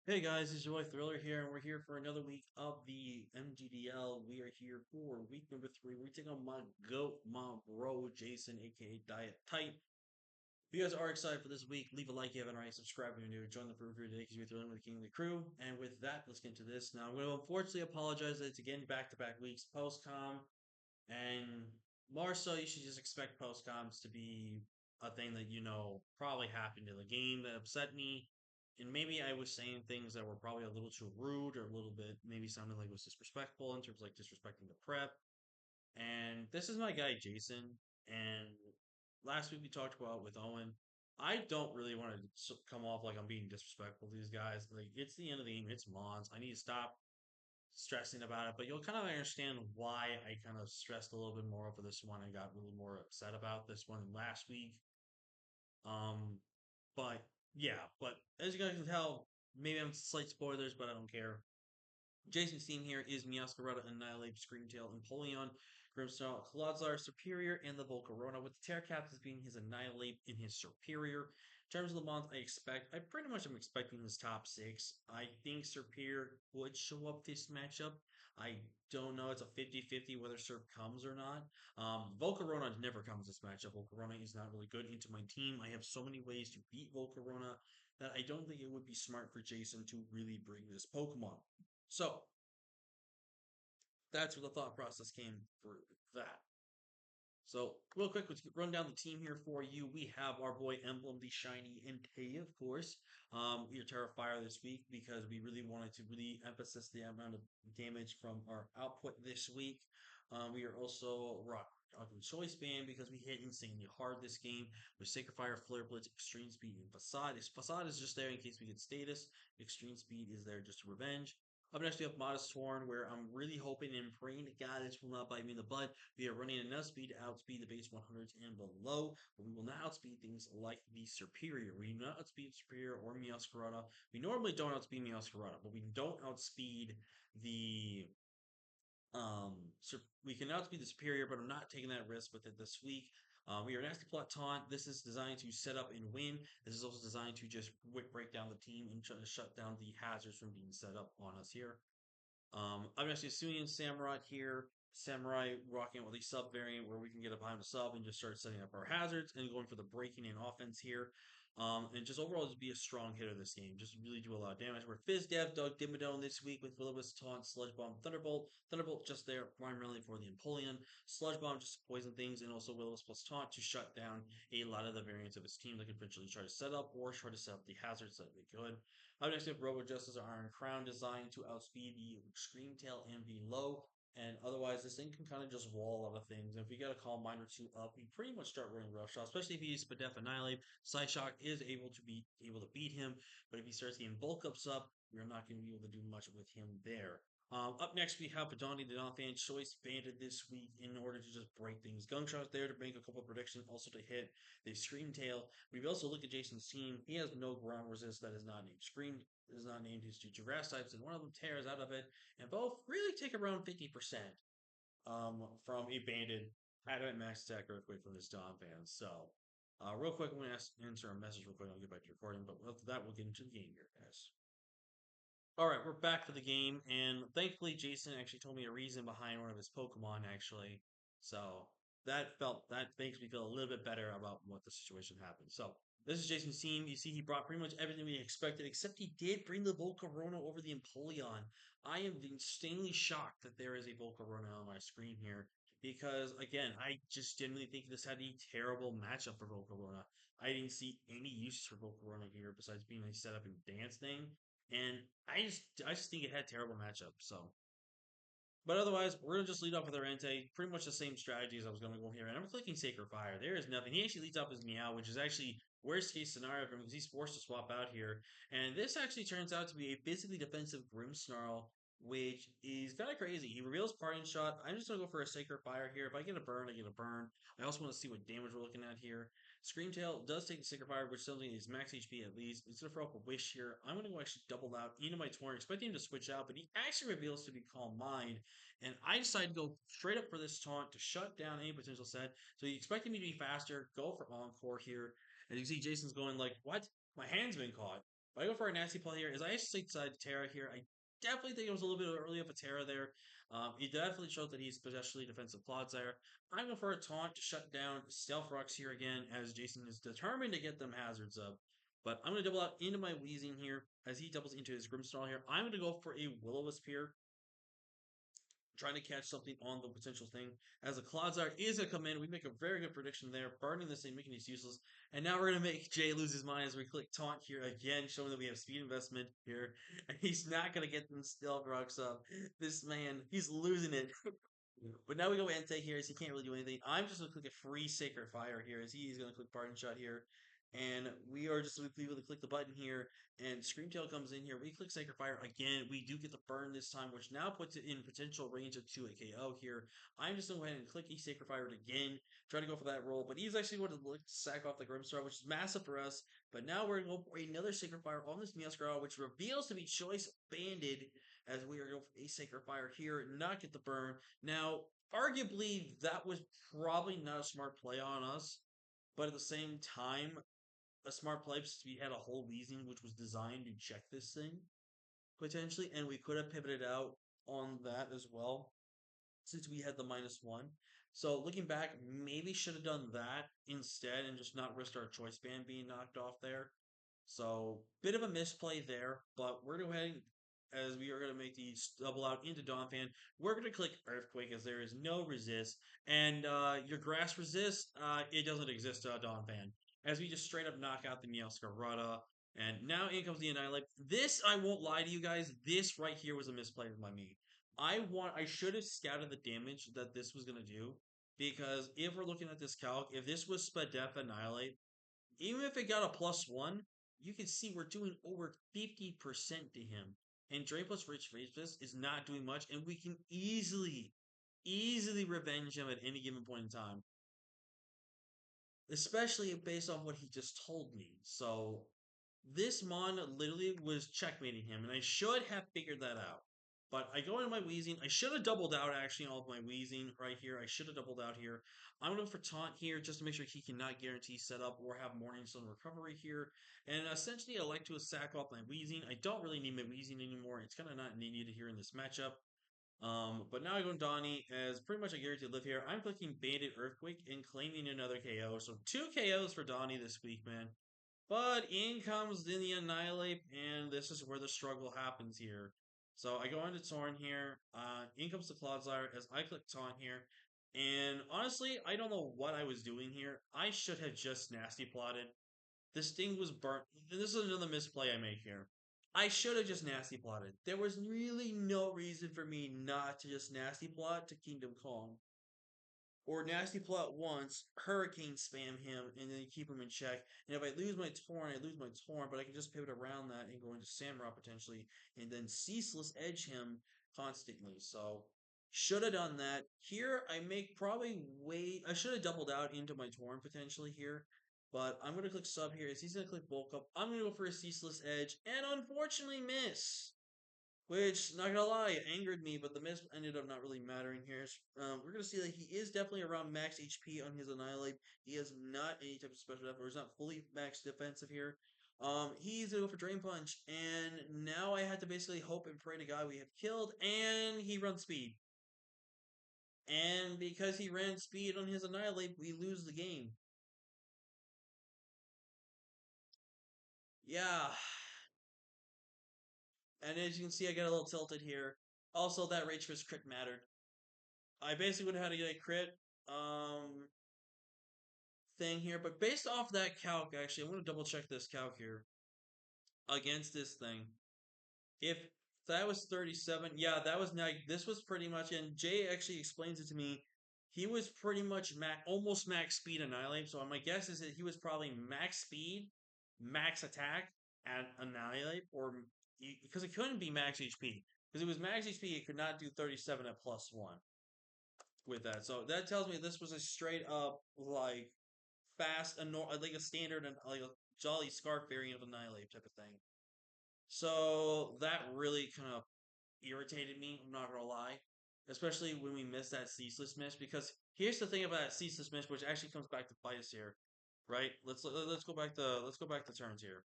Hey guys, it's your boy Thriller here, and we're here for another week of the MGDL. We are here for week number 3. We're taking on my goat, my bro, Jason, aka Diet Tight. If you guys are excited for this week, leave a like if you haven't already, subscribe if you're new, join the crew for today because we're thrilling with the King of the Crew. And with that, let's get into this. Now, I'm going to unfortunately apologize that it's again back-to-back weeks post-com, and more so, you should just expect post-coms to be a thing that probably happened in the game that upset me. And maybe I was saying things that were probably a little too rude or a little bit maybe sounded like it was disrespectful in terms of like disrespecting the prep. And this is my guy Jason. And last week we talked about with Owen. I don't really want to come off like I'm being disrespectful to these guys. Like it's the end of the game. It's Mons. I need to stop stressing about it, but you'll kind of understand why I kind of stressed a little bit more over this one and got a little more upset about this one last week. Um, but yeah, but as you guys can tell, maybe I'm slight spoilers, but I don't care. Jason's team here is Miascarada, Annihilate, Screamtail, Empoleon, Grimmsnarl, Clodsar, Superior, and the Volcarona, with the Terracaps as being his Annihilate and his Superior. In terms of the month, I pretty much am expecting his top six. I think Superior would show up this matchup. I don't know. It's a 50-50 whether Serp comes or not. Volcarona never comes this matchup. Volcarona is not really good into my team. I have so many ways to beat Volcarona that I don't think it would be smart for Jason to really bring this Pokemon. So that's where the thought process came for that. So, real quick, let's run down the team here for you. We have our boy Emblem, the Shiny Entei, of course. We are Terrifier this week because we really wanted to really emphasize the amount of damage from our output this week. We are also rocking Choice Band because we hit insanely hard this game with Sacred Fire, Flare Blitz, Extreme Speed, and Facade. Facade is just there in case we get status. Extreme Speed is there just to revenge. Up next, we have Modest Sworn, where I'm really hoping and praying to God this will not bite me in the butt. We are running enough speed to outspeed the base 100s and below, but we will not outspeed things like the Superior. We do not outspeed Superior or Meowscarada. We normally don't outspeed Meowscarada, but we don't outspeed the we can outspeed the Superior, but I'm not taking that risk with it this week. We are Nasty Plot Taunt. This is designed to set up and win. This is also designed to just break down the team and try to shut down the hazards from being set up on us here. I'm actually assuming Samurai here. Samurai rocking with a sub variant where we can get up behind the sub and just start setting up our hazards and going for the breaking in offense here. And just overall just be a strong hitter this game. Just really do a lot of damage. We're Fizz Dev, Doug Dimmadome this week with Willow's Taunt, Sludge Bomb, Thunderbolt. Thunderbolt just there primarily for the Empoleon. Sludge Bomb just to poison things, and also Willow's plus Taunt to shut down a lot of the variants of his team that could eventually try to set up or try to set up the hazards that they could. Up next, we have Robo Justice Iron Crown designed to outspeed the Extreme Tail and below. And otherwise, this thing can kind of just wall a lot of things. And if you got a Calm Mind or two up, you pretty much start running Rough Shot, especially if you use Spadef Annihilate. Psyshock is able to beat him, but if he starts getting bulk ups up, you're not going to be able to do much with him there. Up next, we have Padani the non-fan choice banded this week in order to just break things. Gunshot's there to make a couple of predictions, also to hit the Scream Tail. We've also looked at Jason's team. He has no ground resist that is not named Scream, is not named his two grass types, and one of them tears out of it. And both really take around 50% from a banded adamant max attack earthquake from this Dawn fan. So, real quick, I'm going to answer a message real quick. I'll get back to recording, but after that, we'll get into the game here, guys. All right, we're back for the game, and thankfully, Jason actually told me a reason behind one of his Pokemon. Actually, so that makes me feel a little bit better about what the situation happened. So this is Jason's team. You see, he brought pretty much everything we expected, except he did bring the Volcarona over the Empoleon. I am insanely shocked that there is a Volcarona on my screen here because, again, I just genuinely think this had a terrible matchup for Volcarona. I didn't see any use for Volcarona here besides being a setup and dance thing. And I just think it had terrible matchups. So, but otherwise, we're gonna just lead off with our Entei. Pretty much the same strategy as I was going to go here. And I'm clicking Sacred Fire. There is nothing. He actually leads off his Meow, which is actually worst case scenario for him because he's forced to swap out here. And this actually turns out to be a physically defensive Grimmsnarl, which is kind of crazy. He reveals Parting Shot. I'm just gonna go for a Sacred Fire here. If I get a burn, I get a burn. I also want to see what damage we're looking at here. Screamtail does take the Sacred Fire, which something is max HP at least. It's gonna throw up a Wish here. I'm gonna go actually double out into my Torn, expecting him to switch out, but he actually reveals to be Calm Mind. And I decided to go straight up for this taunt to shut down any potential set. So you expected me to be faster, go for Encore here. And you see Jason's going like, what? My hand's been caught. But I go for a nasty play here. Is I actually decided Terra here. I definitely think it was a little bit early of a Terra there. He definitely showed that he's especially defensive plots there. I'm going for a taunt to shut down Stealth Rocks here again, as Jason is determined to get them hazards up. But I'm going to double out into my Wheezing here as he doubles into his Grimstall here. I'm going to go for a Will-O-Wisp here, trying to catch something on the potential thing. As a Clodsire is a command, we make a very good prediction there, burning this thing, making it useless. And now we're going to make Jay lose his mind as we click Taunt here again, showing that we have speed investment here. And he's not going to get them Stealth Rocks up. This man, he's losing it. But now we go Entei here as he can't really do anything. I'm just going to click a free Sacred Fire here as he's going to click Parting Shot here. And we are just able to click the button here, and Screamtail comes in here. We click Sacred Fire again. We do get the burn this time, which now puts it in potential range of 2 a KO here. I'm just going to go ahead and click Sacred Fire again, try to go for that roll. But he's actually going to look to sack off the Grimstar, which is massive for us. But now we're going to go for another Sacred Fire on this Meowscarl, which reveals to be Choice Banded, as we are going for a Sacred Fire here, not get the burn. Now, arguably, that was probably not a smart play on us. But at the same time, a smart play because we had a whole Weezing which was designed to check this thing, potentially, and we could have pivoted out on that as well since we had the -1. So looking back, maybe should have done that instead and just not risked our choice band being knocked off there. So bit of a misplay there, but we're going to go ahead as we are going to make these double out into Donphan. We're going to click Earthquake as there is no resist, and your grass resist. It doesn't exist, Donphan, as we just straight up knock out the Meowscarada. And now in comes the Annihilate. This, I won't lie to you guys, this right here was a misplay by me. I should have scouted the damage that this was going to do, because if we're looking at this calc, if this was Spadef Annihilate, even if it got a +1, you can see we're doing over 50% to him. And Drain plus Rich Fist is not doing much, and we can easily revenge him at any given point in time, especially based on what he just told me. So this Mon literally was checkmating him, and I should have figured that out. But I go into my Wheezing. I should have doubled out actually on all of my Wheezing right here. I should have doubled out here. I'm going for Taunt here just to make sure he cannot guarantee setup or have Morning Sun recovery here. And essentially, I like to sack off my Wheezing. I don't really need my Wheezing anymore. It's kind of not needed here in this matchup. But now I go Donnie as pretty much a guaranteed live here. I'm clicking Bandit Earthquake and claiming another KO. So 2 KOs for Donnie this week, man. But in comes then the Annihilate, and this is where the struggle happens here. So I go into Torn here. In comes the Clodsire as I click Taunt here. And honestly, I don't know what I was doing here. I should have just nasty plotted. This thing was burnt. This is another misplay I make here. I should have just nasty plotted. There was really no reason for me not to just nasty plot to Kingdom Come. Or nasty plot once, hurricane spam him, and then keep him in check. And if I lose my Torn, I lose my Torn, but I can just pivot around that and go into Samurai potentially, and then ceaseless edge him constantly. So should have done that. Here I make probably I should have doubled out into my Torn potentially here. But I'm gonna click sub here. He's gonna click bulk up. I'm gonna go for a ceaseless edge, and unfortunately miss. Which, not gonna lie, angered me, but the miss ended up not really mattering here. We're gonna see that he is definitely around max HP on his Annihilate. He has not any type of special effort, or he's not fully max defensive here. He's gonna go for Drain Punch, and now I had to basically hope and pray to God we have killed, and he runs speed. And because he ran speed on his Annihilate, we lose the game. Yeah, and as you can see, I got a little tilted here. Also, that Rage Fist crit mattered. I basically would have had to get a crit. Um, thing here, but based off that calc, actually, I'm going to double check this calc here against this thing. If that was 37, yeah, that was this was pretty much, and Jay actually explains it to me. He was pretty much almost max speed Annihilate. So my guess is that he was probably max speed, max attack at Annihilate, or because it couldn't be max HP. Because it was max HP, it could not do 37 at +1 with that. So that tells me this was a straight up like fast, like a standard and like a Jolly Scarf variant of Annihilate type of thing. So that really kind of irritated me. I'm not gonna lie, especially when we missed that ceaseless miss. Because here's the thing about that ceaseless miss, which actually comes back to bite us here, right? Let's go back to turns here.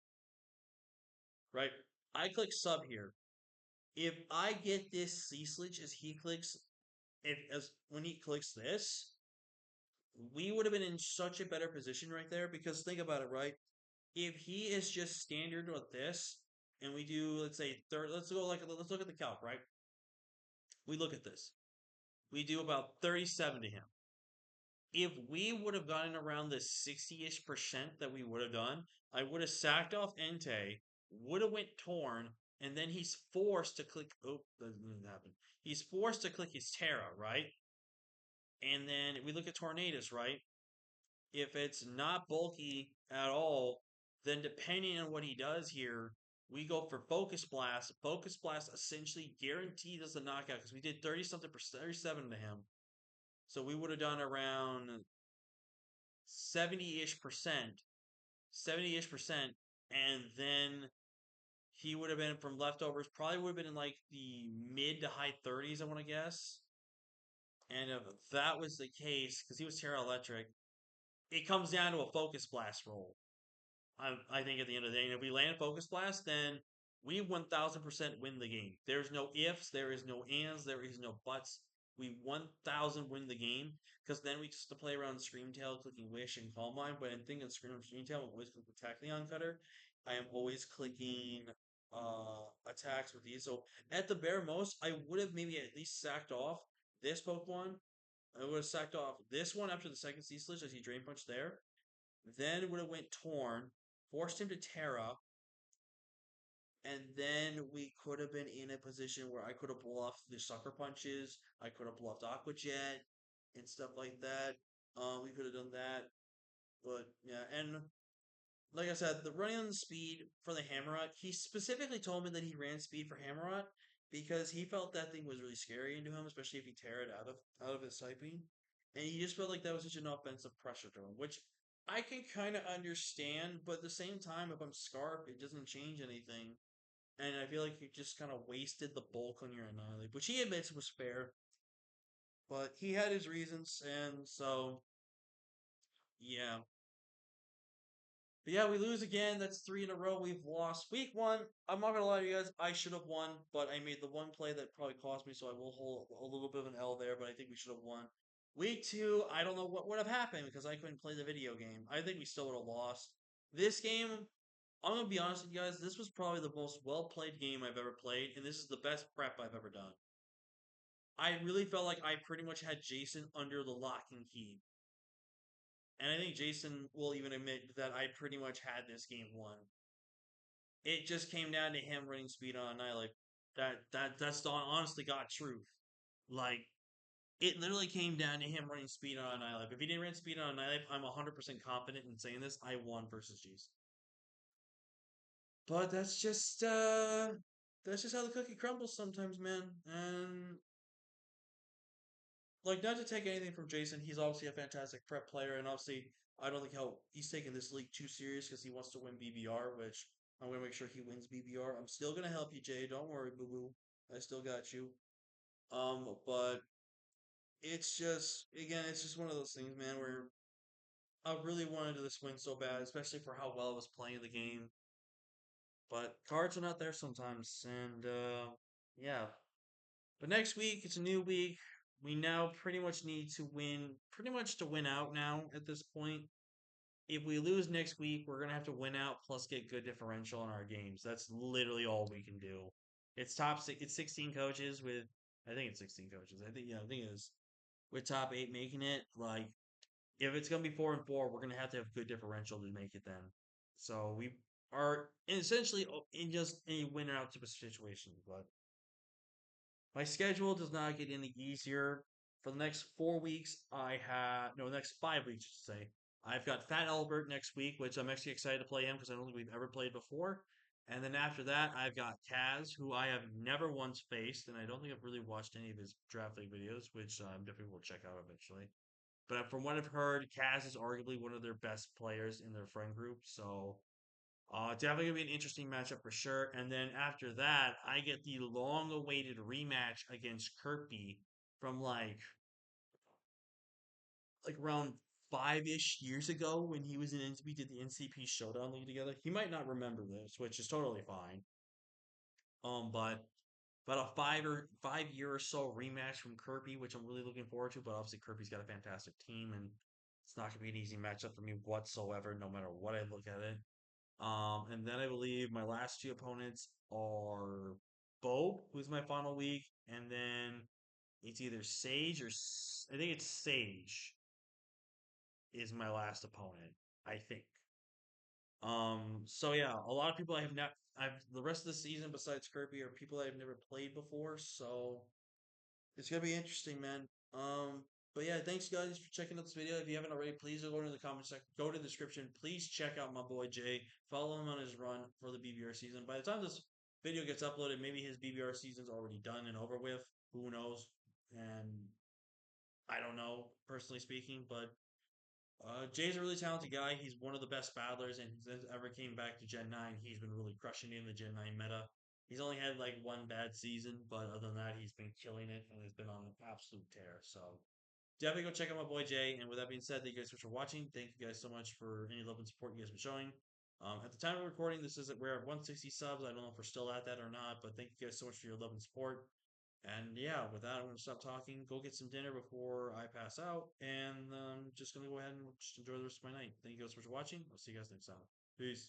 right? I click sub here. If I get this C switch as he clicks, if as when he clicks this, we would have been in such a better position right there because think about it, right? If he is just standard with this, and we do let's say third, let's look at the calc, right? We look at this. We do about 37 to him. If we would have gotten around the 60-ish% that we would have done, I would have sacked off Entei, would have went torn, and then he's forced to click. Oh, that didn't happen. He's forced to click his Terra, right? And then we look at Tornadoes, right? If it's not bulky at all, then depending on what he does here, we go for Focus Blast. Focus Blast essentially guaranteed us a knockout because we did 30 something percent, 37 to him. So we would have done around 70-ish percent, 70-ish percent, and then he would have been from leftovers, probably would have been in like the mid to high 30s, I want to guess. And if that was the case, because he was Terra Electric, it comes down to a Focus Blast roll. I think at the end of the day, and if we land Focus Blast, then we 1000% win the game. There's no ifs, there is no ands, there is no buts. We 1000 win the game because then we just to play around Screamtail, clicking Wish and Calm Mind. But in thinking Screamtail, I'm always clicking Tachyon Cutter. I am always clicking attacks with these. So at the bare most, I would have maybe at least sacked off this Pokemon. I would have sacked off this one after the second Sea Sludge as he Drain Punch there. Then would have went Torn, forced him to Terra, and then we could have been in a position where I could have bluffed the sucker punches, I could have bluffed Aqua Jet and stuff like that. We could have done that, but yeah, and like I said, the running on the speed for the Hammerot, he specifically told me that he ran speed for Hammerot because he felt that thing was really scary into him, especially if he tear it out of his typing. And he just felt like that was such an offensive pressure to him, which I can kind of understand, but at the same time, if I'm Scarf, it doesn't change anything. And I feel like you just kind of wasted the bulk on your Annihilate, which he admits was fair, but he had his reasons, and so, yeah. But yeah, we lose again. That's three in a row. We've lost. Week one, I'm not gonna lie to you guys. I should have won, but I made the one play that probably cost me, so I will hold a little bit of an L there. But I think we should have won. Week two, I don't know what would have happened because I couldn't play the video game. I think we still would have lost. This game, I'm gonna be honest with you guys. This was probably the most well played game I've ever played, and this is the best prep I've ever done. I really felt like I pretty much had Jason under the lock and key. And I think Jason will even admit that I pretty much had this game won. It just came down to him running speed on Annihilate. That's the honestly God truth. Like it literally came down to him running speed on Annihilate. If he didn't run speed on Annihilate, I'm 100% confident in saying this. I won versus Jason. But that's just how the cookie crumbles sometimes, man. And like not to take anything from Jason, he's obviously a fantastic prep player, and obviously I don't think how he's taking this league too serious because he wants to win BBR, which I'm gonna make sure he wins BBR. I'm still gonna help you, Jay. Don't worry, boo boo. I still got you. But it's just again, it's just one of those things, man, where I really wanted this win so bad, especially for how well I was playing the game. But cards are not there sometimes, and yeah. But next week, it's a new week. We now pretty much need to win, pretty much to win out now at this point. If we lose next week, we're gonna have to win out plus get good differential in our games. That's literally all we can do. It's top six. It's 16 coaches with. I think it's 16 coaches. I think it is with top eight making it. Like if it's gonna be 4-4, we're gonna have to have good differential to make it then. So we are essentially in just a win out type of situation. But my schedule does not get any easier. For the next 4 weeks, I have no next 5 weeks, I should say. I've got Fat Albert next week, which I'm actually excited to play him because I don't think we've ever played before. And then after that, I've got Kaz, who I have never once faced, and I don't think I've really watched any of his draft league videos, which definitely will check out eventually. But from what I've heard, Kaz is arguably one of their best players in their friend group, so definitely gonna be an interesting matchup for sure. And then after that, I get the long-awaited rematch against Kirby from like round 5-ish years ago when he was in we did the NCP Showdown League together. He might not remember this, which is totally fine. But about a 5 year or so rematch from Kirby, which I'm really looking forward to. But obviously Kirby's got a fantastic team, and it's not gonna be an easy matchup for me whatsoever, no matter what I look at it. And then I believe my last two opponents are Bo, who's my final week, and then it's either Sage or I think it's Sage is my last opponent. I think. So yeah, a lot of people I have not. I've the rest of the season besides Kirby are people I've never played before. So it's gonna be interesting, man. But yeah, thanks guys for checking out this video. If you haven't already, please go into the comment section, go to the description. Please check out my boy Jay. Follow him on his run for the BBR season. By the time this video gets uploaded, maybe his BBR season's already done and over with. Who knows? And I don't know, personally speaking, but Jay's a really talented guy. He's one of the best battlers, and since ever came back to Gen 9, he's been really crushing it in the Gen 9 meta. He's only had like one bad season, but other than that, he's been killing it and has been on an absolute tear. So definitely go check out my boy Jay. And with that being said, thank you guys so much for watching. Thank you guys so much for any love and support you guys been showing. At the time of recording, we're at 160 subs. I don't know if we're still at that or not, but thank you guys so much for your love and support. And yeah, with that, I'm going to stop talking, go get some dinner before I pass out, and just going to go ahead and just enjoy the rest of my night. Thank you guys so much for watching. I'll see you guys next time. Peace.